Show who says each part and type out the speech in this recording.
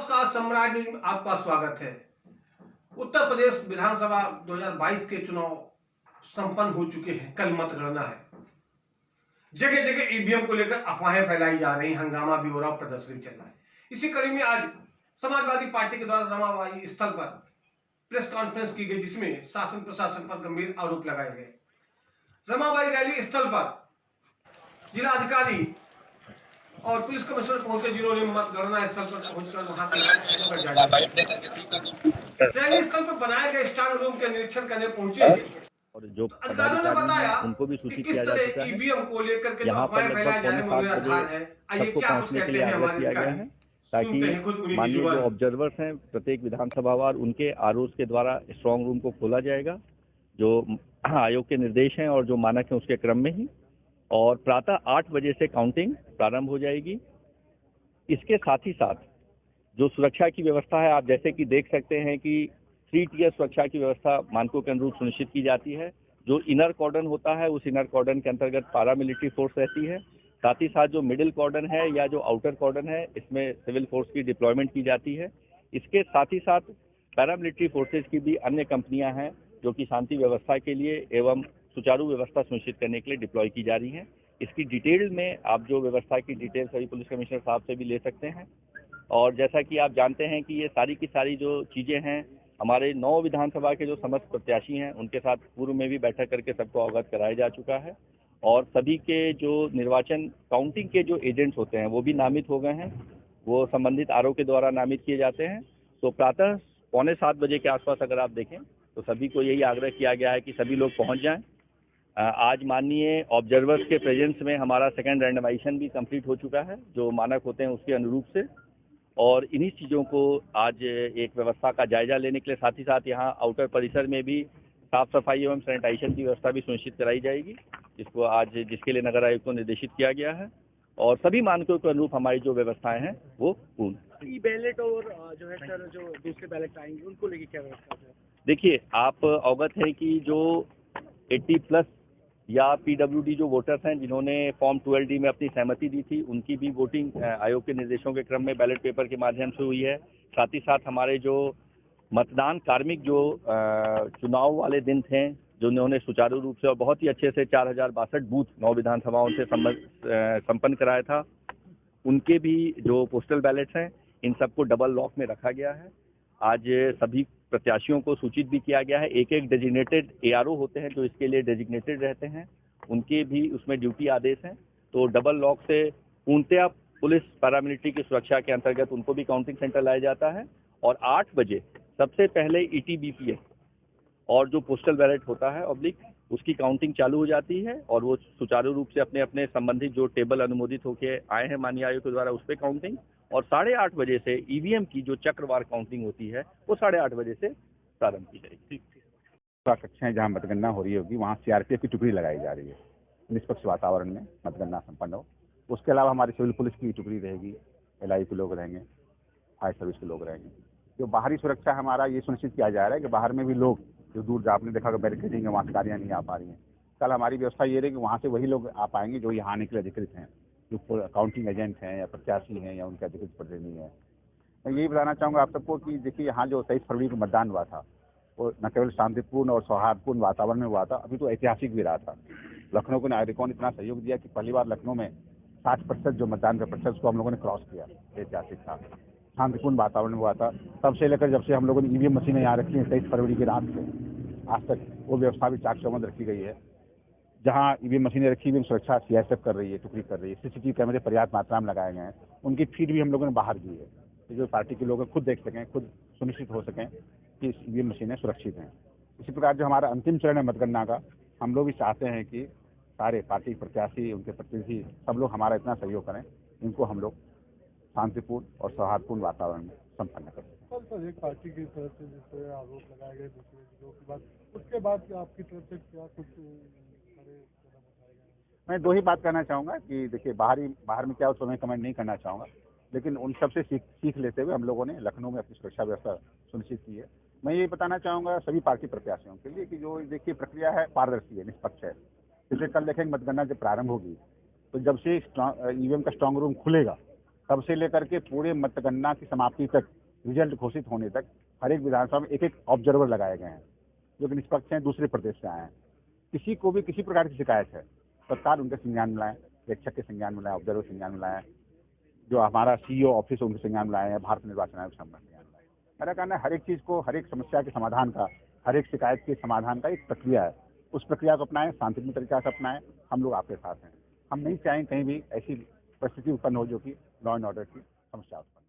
Speaker 1: नमस्कार, सम्राट न्यूज में आपका स्वागत है। उत्तर प्रदेश विधानसभा 2022 के चुनाव संपन्न हो चुके हैं। कल मतगणना है। जगह जगह ईवीएम को लेकर अफवाहें फैलाई जा रही, हंगामा भी हो रहा, प्रदर्शन चल रहा है। इसी कड़ी में आज समाजवादी पार्टी के द्वारा रमाबाई स्थल पर प्रेस कॉन्फ्रेंस की गई, जिसमें शासन प्रशासन पर गंभीर आरोप लगाए गए। रमाबाई रैली स्थल पर जिलाधिकारी और पुलिस कमिश्नर पहुंचे, जिन्होंने मतगणना स्थल पर पहुंचकर वहां की स्थितियों का जायजा लिया। रैली स्थल पर बनाए गए स्ट्रांग रूम के निरीक्षण करने पहुंचे
Speaker 2: और जो
Speaker 1: अधिकारियों ने बताया
Speaker 2: उनको भी
Speaker 1: कि
Speaker 2: सूचित
Speaker 1: किस
Speaker 2: किया जा
Speaker 1: तरह
Speaker 2: चुका है।
Speaker 1: ईवीएम को लेकर के जो
Speaker 2: यहाँ पर
Speaker 1: अफवाहें फैलाए जा रहे हैं वो निराधार है। आइए
Speaker 2: सबको
Speaker 1: क्या कुछ
Speaker 2: पहुंचने के
Speaker 1: कहते
Speaker 2: लिए
Speaker 1: हैं
Speaker 2: आग्रह
Speaker 1: हमारे
Speaker 2: किया गया
Speaker 1: अधिकारी,
Speaker 2: है,
Speaker 1: सुनते हैं खुद
Speaker 2: ताकि
Speaker 1: उन्हीं की
Speaker 2: माननीय जो
Speaker 1: जुबान।
Speaker 2: ऑब्जर्वर्स हैं प्रत्येक विधानसभावार उनके आरओज के द्वारा स्ट्रांग रूम को खोला जाएगा, जो आयोग के निर्देश हैं और जो मानक है उसके क्रम में ही, और प्रातः 8 बजे से काउंटिंग प्रारंभ हो जाएगी। इसके साथ ही साथ जो सुरक्षा की व्यवस्था है, आप जैसे कि देख सकते हैं कि 3 टियर सुरक्षा की व्यवस्था मानकों के अनुरूप सुनिश्चित की जाती है। जो इनर कॉर्डन होता है, उस इनर कॉर्डन के अंतर्गत पारामिलिट्री फोर्स रहती है। साथ ही साथ जो मिडिल कॉर्डन है या जो आउटर कॉर्डन है, इसमें सिविल फोर्स की डिप्लॉयमेंट की जाती है। इसके साथ ही साथ पैरामिलिट्री फोर्सेज की भी अन्य कंपनियां हैं जो कि शांति व्यवस्था के लिए एवं सुचारू व्यवस्था सुनिश्चित करने के लिए डिप्लॉय की जा रही हैं। इसकी डिटेल में आप जो व्यवस्था की डिटेल सभी पुलिस कमिश्नर साहब से भी ले सकते हैं। और जैसा कि आप जानते हैं कि ये सारी की सारी जो चीज़ें हैं, हमारे 9 विधानसभा के जो समस्त प्रत्याशी हैं उनके साथ पूर्व में भी बैठक करके सबको अवगत कराया जा चुका है, और सभी के जो निर्वाचन काउंटिंग के जो एजेंट्स होते हैं वो भी नामित हो गए हैं। वो संबंधित आरओ के द्वारा नामित किए जाते हैं। तो प्रातः 6:45 बजे के आसपास अगर आप देखें तो सभी को यही आग्रह किया गया है कि सभी लोग पहुँच जाएँ। आज माननीय ऑब्जर्वर्स के प्रेजेंस में हमारा सेकेंड रैंडमाइजेशन भी कंप्लीट हो चुका है, जो मानक होते हैं उसके अनुरूप से। और इन्हीं चीज़ों को आज एक व्यवस्था का जायजा लेने के लिए, साथ ही साथ यहाँ आउटर परिसर में भी साफ सफाई एवं सैनिटाइजेशन की व्यवस्था भी सुनिश्चित कराई जाएगी, जिसके लिए नगर आयुक्त को निर्देशित किया गया है। और सभी मानकों के अनुरूप हमारी जो व्यवस्थाएं हैं वो पूर्ण।
Speaker 3: ई बैलेट और जो है सर, जो दूसरे बैलेट आएंगे उनको लेके क्या व्यवस्था है?
Speaker 2: देखिए, आप अवगत हैं कि जो 80+ या पीडब्ल्यूडी जो वोटर्स हैं जिन्होंने फॉर्म 12D में अपनी सहमति दी थी, उनकी भी वोटिंग आयोग के निर्देशों के क्रम में बैलेट पेपर के माध्यम से हुई है। साथ ही साथ हमारे जो मतदान कार्मिक जो चुनाव वाले दिन थे, जो उन्होंने सुचारू रूप से और बहुत ही अच्छे से 4062 बूथ 9 विधानसभाओं से संपन्न कराया था, उनके भी जो पोस्टल बैलेट्स हैं इन सबको डबल लॉक में रखा गया है। आज सभी प्रत्याशियों को सूचित भी किया गया है। एक डेजिग्नेटेड एआरओ होते हैं जो इसके लिए डेजिग्नेटेड रहते हैं, उनके भी उसमें ड्यूटी आदेश हैं। तो डबल लॉक से पूर्णतया पुलिस पैरामिलिट्री की सुरक्षा के अंतर्गत उनको भी काउंटिंग सेंटर लाया जाता है। और 8 बजे सबसे पहले ईटीबीपीएस और जो पोस्टल बैलेट होता है ऑब्लिक, उसकी काउंटिंग चालू हो जाती है, और वो सुचारू रूप से अपने अपने संबंधित जो टेबल अनुमोदित होकर आए हैं माननीय आयोग के द्वारा उस पर काउंटिंग, और 8:30 बजे से ईवीएम की जो चक्रवार काउंटिंग होती है वो 8:30 बजे से प्रारंभ की जाएगी।
Speaker 4: कक्षाएं जहां मतगणना हो रही होगी वहां सीआरपीएफ की टुकड़ी लगाई जा रही है, निष्पक्ष वातावरण में मतगणना संपन्न हो। उसके अलावा हमारी सिविल पुलिस की टुकड़ी रहेगी, एलआई के लोग रहेंगे, फायर सर्विस के लोग रहेंगे। जो बाहरी सुरक्षा हमारा ये सुनिश्चित किया जा रहा है कि बाहर में भी लोग जो दूर आपने देखा कि बैरिकेडिंग है, वहाँ से गाड़ियाँ नहीं आ पा रही हैं। कल हमारी व्यवस्था ये रहेगी वहाँ से वही लोग आ पाएंगे जो यहाँ आने के लिए अधिकृत हैं, जो काउंटिंग एजेंट हैं या प्रत्याशी हैं या उनके अधिकृत प्रतिनिधि हैं। मैं यही बताना चाहूँगा आप सबको कि देखिए, यहाँ जो 23 फरवरी को मतदान हुआ था वो न केवल शांतिपूर्ण और सौहार्दपूर्ण वातावरण में हुआ था, अभी तो ऐतिहासिक भी रहा था। लखनऊ के नागरिकों ने इतना सहयोग दिया कि पहली बार लखनऊ में 60% जो मतदान का प्रतिशत उसको हम लोगों ने क्रॉस किया। ऐतिहासिक था, शांतिपूर्ण वातावरण में हुआ था। तब से लेकर जब से हम लोगों ने ईवीएम मशीनें यहाँ रखी हैं 23 फरवरी की रात से आज तक, वो व्यवस्था भी चाक चौबंद रखी गई है। जहाँ ईवीएम मशीनें रखी हुई सुरक्षा सीआरपीएफ कर रही है, टुकड़ी कर रही है। सीसीटीवी कैमरे पर्याप्त मात्रा में लगाए गए हैं, उनकी फीड भी हम लोगों ने बाहर की है, तो जो पार्टी के लोग खुद देख सकें, खुद सुनिश्चित हो सकें कि ईवीएम मशीनें सुरक्षित हैं। इसी प्रकार जो हमारा अंतिम चरण है मतगणना का, हम लोग भी चाहते हैं कि सारे पार्टी प्रत्याशी, उनके प्रतिनिधि, सब लोग हमारा इतना सहयोग करें, इनको हम लोग शांतिपूर्ण और सौहार्दपूर्ण वातावरण में संपन्न करें।
Speaker 5: सर, एक पार्टी की तरफ से जिस तरह आरोप लगाए गए दूसरे लोगों के बाद, उसके बाद आपकी तरफ से क्या कुछ बड़े कदम उठाए गए?
Speaker 4: मैं 2 ही बात कहना चाहूँगा कि देखिए, बाहर में क्या उस समय कमेंट नहीं करना चाहूँगा, लेकिन उन सबसे सीख लेते हुए हम लोगों ने लखनऊ में अपनी सुरक्षा व्यवस्था सुनिश्चित की है। मैं ये बताना चाहूँगा सभी पार्टी प्रत्याशियों के लिए कि जो देखिए प्रक्रिया है पारदर्शी है, निष्पक्ष है। जैसे कल देखेंगे मतगणना जब प्रारंभ होगी तो जब से ईवीएम का स्ट्रांग रूम खुलेगा तब से लेकर के पूरे मतगणना की समाप्ति तक, रिजल्ट घोषित होने तक हर एक विधानसभा में एक एक ऑब्जर्वर लगाए गए हैं जो कि निष्पक्ष हैं, दूसरे प्रदेश से आए हैं। किसी को भी किसी प्रकार की शिकायत है तत्काल उनके संज्ञान में लाएं, प्रेक्षक के संज्ञान में लाएं, ऑब्जर्वर संज्ञान में लाएं, जो हमारा CEO ऑफिस उनके संज्ञान में लाएं या भारत निर्वाचन आयोग संज्ञान में लाएं। मेरा कहना है हर एक चीज़ को, हर एक समस्या के समाधान का, हर एक शिकायत के समाधान का एक प्रक्रिया है। उस प्रक्रिया को अपनाएं, शांतिपूर्ण तरीका से अपनाएं। हम लोग आपके साथ हैं। हम नहीं चाहें कहीं भी ऐसी परिस्थिति उत्पन्न हो जो कि लॉ एंड ऑर्डर की समस्या उत्पन्न